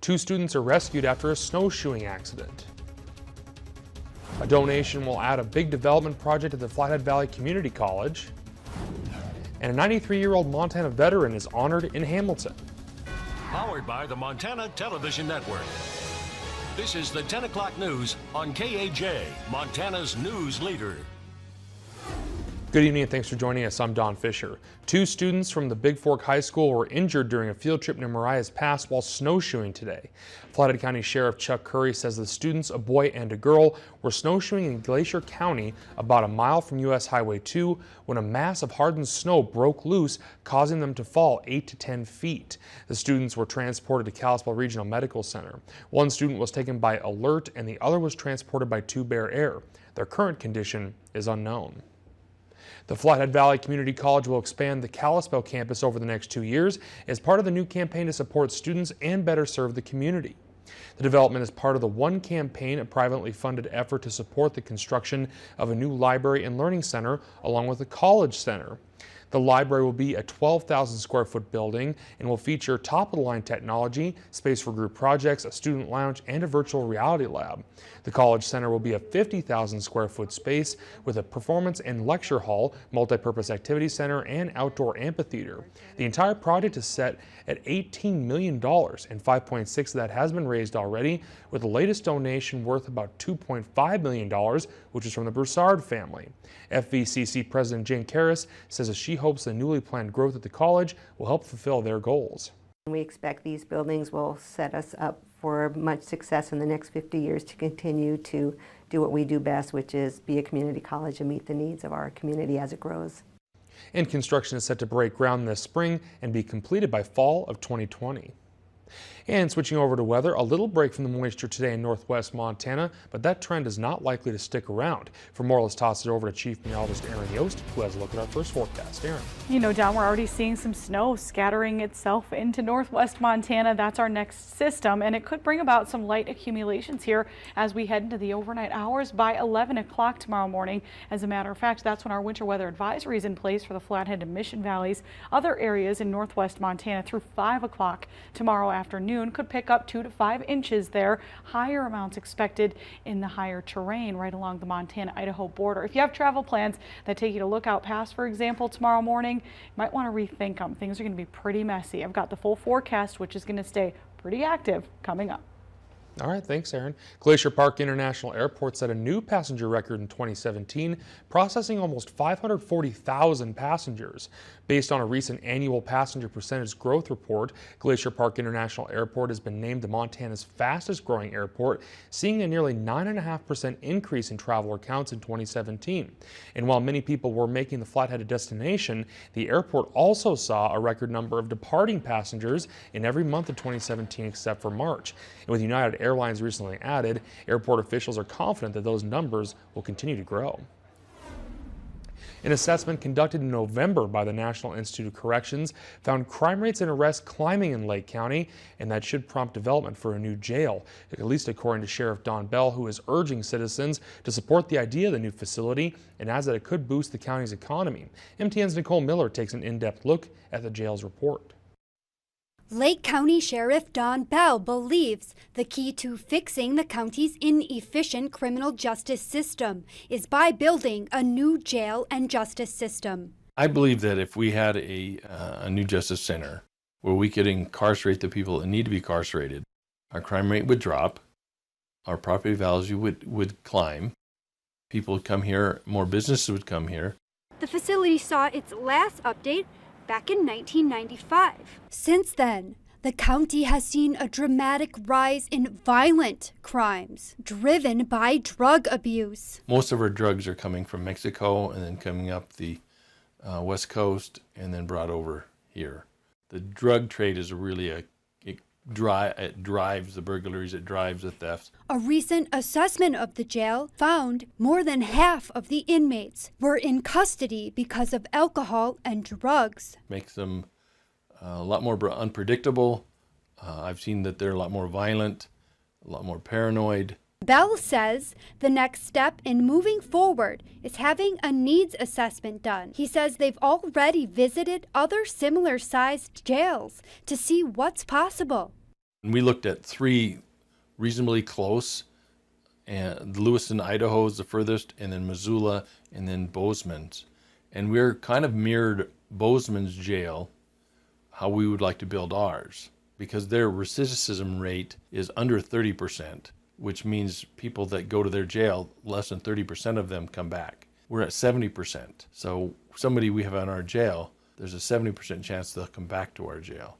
2 students are rescued after a snowshoeing accident. A donation will add a big development project at the Flathead Valley Community College. And a 93-year-old Montana veteran is honored in Hamilton. Powered by the Montana Television Network. This is the 10 o'clock news on KAJ, Montana's news leader. Good evening and thanks for joining us. I'm Don Fisher. 2 students from the Big Fork High School were injured during a field trip near Marias Pass while snowshoeing today. Flathead County Sheriff Chuck Curry says the students, a boy and a girl, were snowshoeing in Glacier County about a mile from US Highway 2 when a mass of hardened snow broke loose, causing them to fall 8 to 10 feet. The students were transported to Kalispell Regional Medical Center. One student was taken by Alert and the other was transported by 2 Bear Air. Their current condition is unknown. The Flathead Valley Community College will expand the Kalispell campus over the next 2 years as part of the new campaign to support students and better serve the community. The development is part of the One Campaign, a privately funded effort to support the construction of a new library and learning center along with a college center. The library will be a 12,000 square foot building and will feature top-of-the-line technology, space for group projects, a student lounge, and a virtual reality lab. The College Center will be a 50,000 square foot space with a performance and lecture hall, multi-purpose activity center, and outdoor amphitheater. The entire project is set at $18 million, and $5.6 of that has been raised already, with the latest donation worth about $2.5 million, which is from the Broussard family. FVCC President Jane Karras says that she hopes the newly planned growth at the college will help fulfill their goals. We expect these buildings will set us up for much success in the next 50 years to continue to do what we do best, which is be a community college and meet the needs of our community as it grows. And construction is set to break ground this spring and be completed by fall of 2020. And switching over to weather, a little break from the moisture today in northwest Montana, but that trend is not likely to stick around. For more, let's toss it over to Chief Meteorologist Aaron Yost, who has a look at our first forecast. Aaron. You know, Don, we're already seeing some snow scattering itself into northwest Montana. That's our next system, and it could bring about some light accumulations here as we head into the overnight hours by 11 o'clock tomorrow morning. As a matter of fact, that's when our winter weather advisory is in place for the Flathead and Mission Valleys. Other areas in northwest Montana through 5 o'clock tomorrow afternoon could pick up 2 to 5 inches there. Higher amounts expected in the higher terrain right along the Montana-Idaho border. If you have travel plans that take you to Lookout Pass, for example, tomorrow morning, you might want to rethink them. Things are going to be pretty messy. I've got the full forecast, which is going to stay pretty active, coming up. All right, thanks, Aaron. Glacier Park International Airport set a new passenger record in 2017, processing almost 540,000 passengers. Based on a recent annual passenger percentage growth report, Glacier Park International Airport has been named Montana's fastest growing airport, seeing a nearly 9.5% increase in traveler counts in 2017. And while many people were making the Flathead a destination, the airport also saw a record number of departing passengers in every month of 2017 except for March. And with United Airlines recently added, airport officials are confident that those numbers will continue to grow. An assessment conducted in November by the National Institute of Corrections found crime rates and arrests climbing in Lake County, and that should prompt development for a new jail, at least according to Sheriff Don Bell, who is urging citizens to support the idea of the new facility and adds that it could boost the county's economy. MTN's Nicole Miller takes an in-depth look at the jail's report. Lake County Sheriff Don Bell believes the key to fixing the county's inefficient criminal justice system is by building a new jail and justice system. I believe that if we had a new justice center where we could incarcerate the people that need to be incarcerated, our crime rate would drop, our property value would climb, people would come here, more businesses would come here. The facility saw its last update back in 1995. Since then, the county has seen a dramatic rise in violent crimes driven by drug abuse. Most of our drugs are coming from Mexico and then coming up the West Coast and then brought over here. The drug trade is really it drives the burglaries, it drives the thefts. A recent assessment of the jail found more than half of the inmates were in custody because of alcohol and drugs. Makes them a lot more unpredictable. I've seen that they're a lot more violent, a lot more paranoid. Bell says the next step in moving forward is having a needs assessment done. He says they've already visited other similar-sized jails to see what's possible. And we looked at 3 reasonably close, and Lewiston, Idaho is the furthest, and then Missoula, and then Bozeman's. And we're kind of mirrored Bozeman's jail, how we would like to build ours, because their recidivism rate is under 30%, which means people that go to their jail, less than 30% of them come back. We're at 70%. So somebody we have in our jail, there's a 70% chance they'll come back to our jail.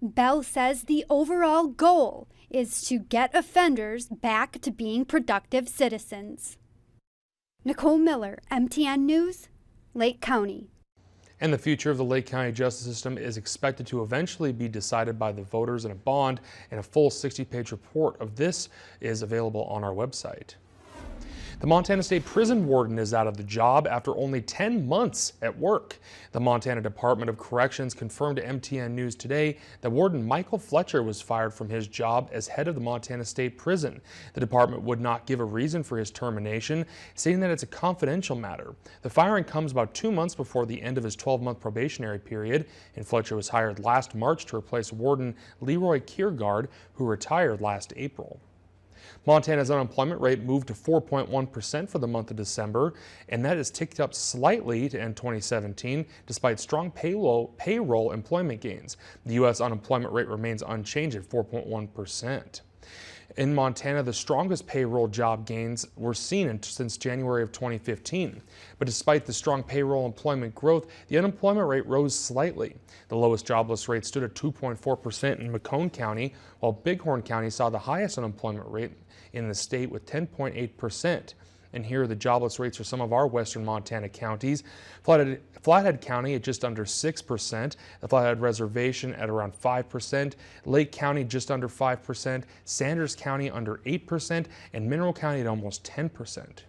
Bell says the overall goal is to get offenders back to being productive citizens. Nicole Miller, MTN News, Lake County. And the future of the Lake County justice system is expected to eventually be decided by the voters in a bond, and a full 60-page report of this is available on our website. The Montana State Prison Warden is out of the job after only 10 months at work. The Montana Department of Corrections confirmed to MTN News today that Warden Michael Fletcher was fired from his job as head of the Montana State Prison. The department would not give a reason for his termination, stating that it's a confidential matter. The firing comes about 2 months before the end of his 12-month probationary period, and Fletcher was hired last March to replace Warden Leroy Kiergaard, who retired last April. Montana's unemployment rate moved to 4.1% for the month of December, and that has ticked up slightly to end 2017 despite strong payroll employment gains. The U.S. unemployment rate remains unchanged at 4.1%. In Montana, the strongest payroll job gains were seen since January of 2015. But despite the strong payroll employment growth, the unemployment rate rose slightly. The lowest jobless rate stood at 2.4% in Macomb County, while Bighorn County saw the highest unemployment rate in the state with 10.8%. And here are the jobless rates for some of our western Montana counties. Flathead County at just under 6%, the Flathead Reservation at around 5%, Lake County just under 5%, Sanders County under 8%, and Mineral County at almost 10%.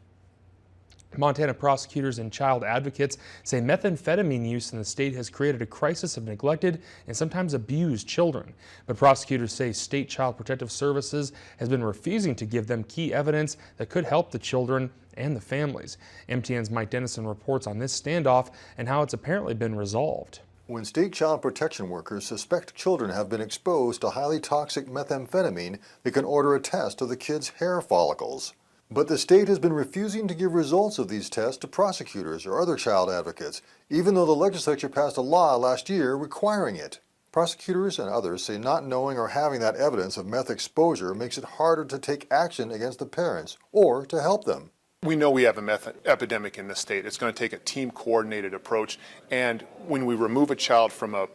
Montana prosecutors and child advocates say methamphetamine use in the state has created a crisis of neglected and sometimes abused children. But prosecutors say State Child Protective Services has been refusing to give them key evidence that could help the children and the families. MTN's Mike Dennison reports on this standoff and how it's apparently been resolved. When state child protection workers suspect children have been exposed to highly toxic methamphetamine, they can order a test of the kids' hair follicles. But the state has been refusing to give results of these tests to prosecutors or other child advocates, even though the legislature passed a law last year requiring it. Prosecutors and others say not knowing or having that evidence of meth exposure makes it harder to take action against the parents or to help them. We know we have a meth epidemic in the state. It's going to take a team-coordinated approach, and when we remove a child from a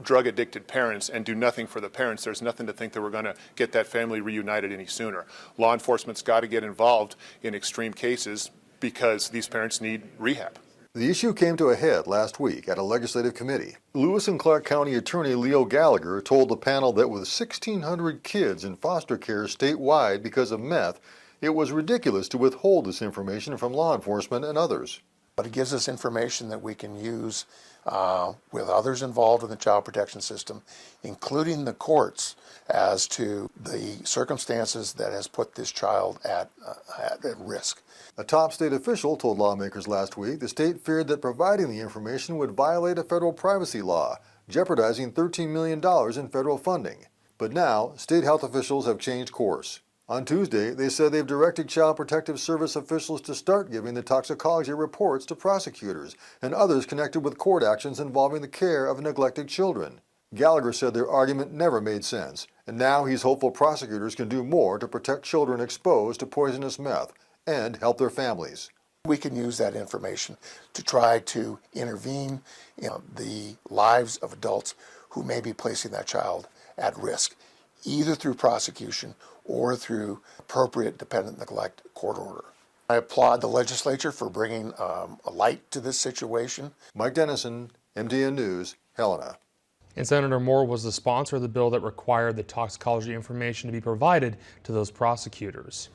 drug-addicted parents and do nothing for the parents, there's nothing to think that we're going to get that family reunited any sooner. Law enforcement's got to get involved in extreme cases because these parents need rehab. The issue came to a head last week at a legislative committee. Lewis and Clark County Attorney Leo Gallagher told the panel that with 1,600 kids in foster care statewide because of meth, it was ridiculous to withhold this information from law enforcement and others. But it gives us information that we can use with others involved in the child protection system, including the courts, as to the circumstances that has put this child at risk. A top state official told lawmakers last week the state feared that providing the information would violate a federal privacy law, jeopardizing $13 million in federal funding. But now, state health officials have changed course. On Tuesday, they said they've directed Child Protective Service officials to start giving the toxicology reports to prosecutors and others connected with court actions involving the care of neglected children. Gallagher said their argument never made sense, and now he's hopeful prosecutors can do more to protect children exposed to poisonous meth and help their families. We can use that information to try to intervene in the lives of adults who may be placing that child at risk, either through prosecution or through appropriate dependent neglect court order. I applaud the legislature for bringing a light to this situation. Mike Dennison, MTN News, Helena. And Senator Moore was the sponsor of the bill that required the toxicology information to be provided to those prosecutors.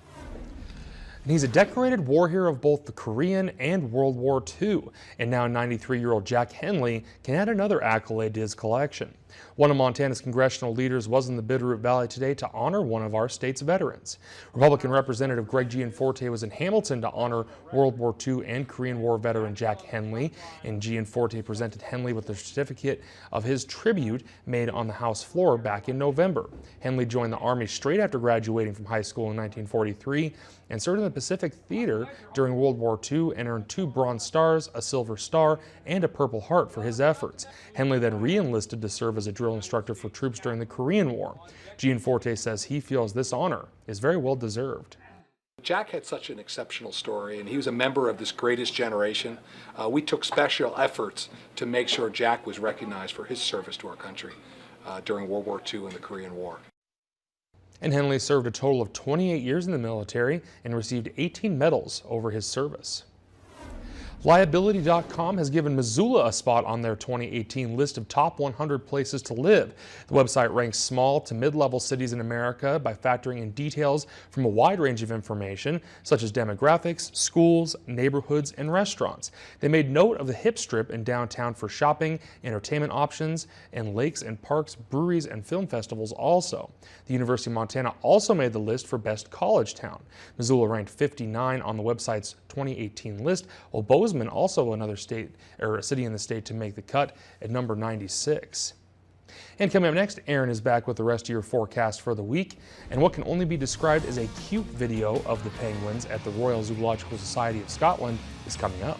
And he's a decorated war hero of both the Korean and World War II. And now 93-year-old Jack Henley can add another accolade to his collection. One of Montana's congressional leaders was in the Bitterroot Valley today to honor one of our state's veterans. Republican Representative Greg Gianforte was in Hamilton to honor World War II and Korean War veteran Jack Henley, and Gianforte presented Henley with a certificate of his tribute made on the House floor back in November. Henley joined the Army straight after graduating from high school in 1943 and served in the Pacific Theater during World War II and earned 2 Bronze Stars, a Silver Star, and a Purple Heart for his efforts. Henley then re-enlisted to serve as a drill instructor for troops during the Korean War. Gianforte says he feels this honor is very well deserved. Jack had such an exceptional story, and he was a member of this greatest generation. We took special efforts to make sure Jack was recognized for his service to our country during World War II and the Korean War. And Henley served a total of 28 years in the military and received 18 medals over his service. Liability.com has given Missoula a spot on their 2018 list of top 100 places to live. The website ranks small to mid-level cities in America by factoring in details from a wide range of information, such as demographics, schools, neighborhoods, and restaurants. They made note of the Hip Strip in downtown for shopping, entertainment options, and lakes and parks, breweries, and film festivals also. The University of Montana also made the list for best college town. Missoula ranked 59 on the website's 2018 list, while Bozeman, also another state or a city in the state to make the cut, at number 96. And coming up next, Aaron is back with the rest of your forecast for the week and what can only be described as a cute video of the penguins at the Royal Zoological Society of Scotland is coming up.